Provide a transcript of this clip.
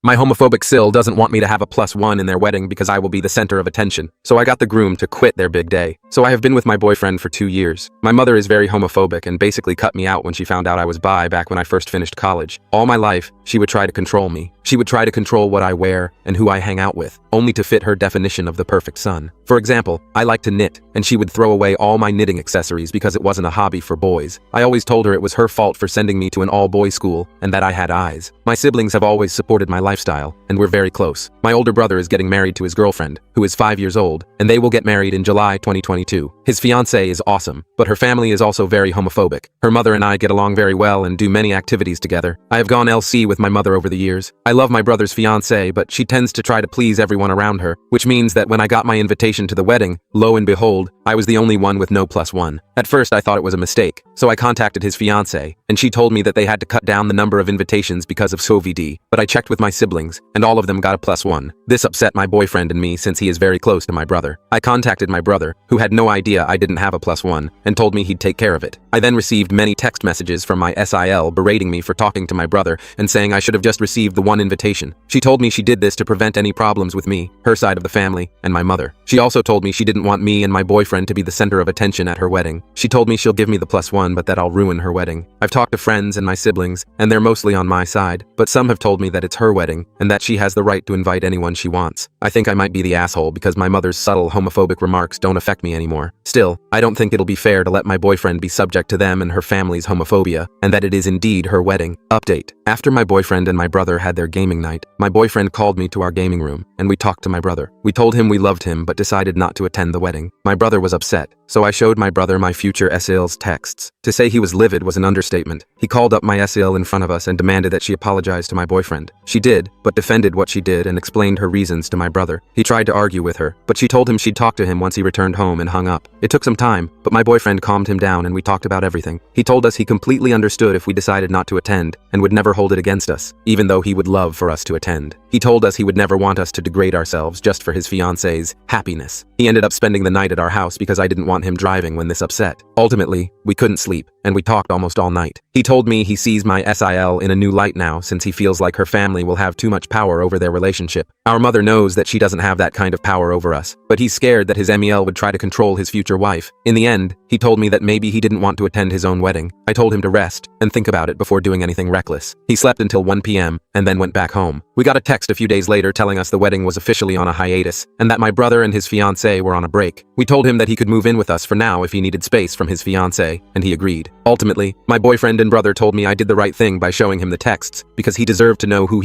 My homophobic SIL doesn't want me to have a +1 in their wedding because I will be the center of attention. So I got the groom to quit their big day. So I have been with my boyfriend for 2 years. My mother is very homophobic and basically cut me out when she found out I was bi back when I first finished college. All my life, she would try to control me. She would try to control what I wear and who I hang out with, only to fit her definition of the perfect son. For example, I like to knit, and she would throw away all my knitting accessories because it wasn't a hobby for boys. I always told her it was her fault for sending me to an all-boys school and that I had eyes. My siblings have always supported my lifestyle, and we're very close. My older brother is getting married to his girlfriend, who is 5 years old, and they will get married in July 2022. His fiancée is awesome, but her family is also very homophobic. Her mother and I get along very well and do many activities together. I have gone LC with my mother over the years. I love my brother's fiancée, but she tends to try to please everyone around her, which means that when I got my invitation to the wedding, lo and behold, I was the only one with no +1. At first I thought it was a mistake, so I contacted his fiancée, and she told me that they had to cut down the number of invitations because of SOVD, but I checked with my siblings, and all of them got a +1. This upset my boyfriend and me since he is very close to my brother. I contacted my brother, who had no idea I didn't have a +1, and told me he'd take care of it. I then received many text messages from my SIL berating me for talking to my brother and saying I should have just received the one invitation. She told me she did this to prevent any problems with me, her side of the family, and my mother. She also told me she didn't want me and my boyfriend to be the center of attention at her wedding. She told me she'll give me the +1 but that I'll ruin her wedding. I've talked to friends and my siblings, and they're mostly on my side, but some have told me that it's her wedding and that she has the right to invite anyone she wants. I think I might be the asshole because my mother's subtle homophobic remarks don't affect me anymore. Still, I don't think it'll be fair to let my boyfriend be subject to them and her family's homophobia, and that it is indeed her wedding. Update. After my boyfriend and my brother had their gaming night, my boyfriend called me to our gaming room, and we talked to my brother. We told him we loved him but decided not to attend the wedding. My brother was upset, so I showed my brother my future SIL's texts. To say he was livid was an understatement. He called up my SIL in front of us and demanded that she apologize to my boyfriend. She did, but defended what she did and explained her reasons to my brother. He tried to argue with her, but she told him she'd talk to him once he returned home and hung up. It took some time, but my boyfriend calmed him down and we talked about everything. He told us he completely understood if we decided not to attend and would never hold it against us, even though he would love for us to attend. He told us he would never want us to degrade ourselves just for his fiancée's happiness. He ended up spending the night at our house because I didn't want him driving when this upset. Ultimately, we couldn't sleep, and we talked almost all night. He told me he sees my SIL in a new light now since he feels like her family will have too much power over their relationship. Our mother knows that she doesn't have that kind of power over us, but he's scared that his MEL would try to control his future wife. In the end, he told me that maybe he didn't want to attend his own wedding. I told him to rest and think about it before doing anything reckless. He slept until 1 p.m. and then went back home. We got a text a few days later telling us the wedding was officially on a hiatus and that my brother and his fiancée were on a break. We told him that he could move in with us for now if he needed space from his fiancée, and he agreed. Ultimately, my boyfriend and brother told me I did the right thing by showing him the texts because he deserved to know who he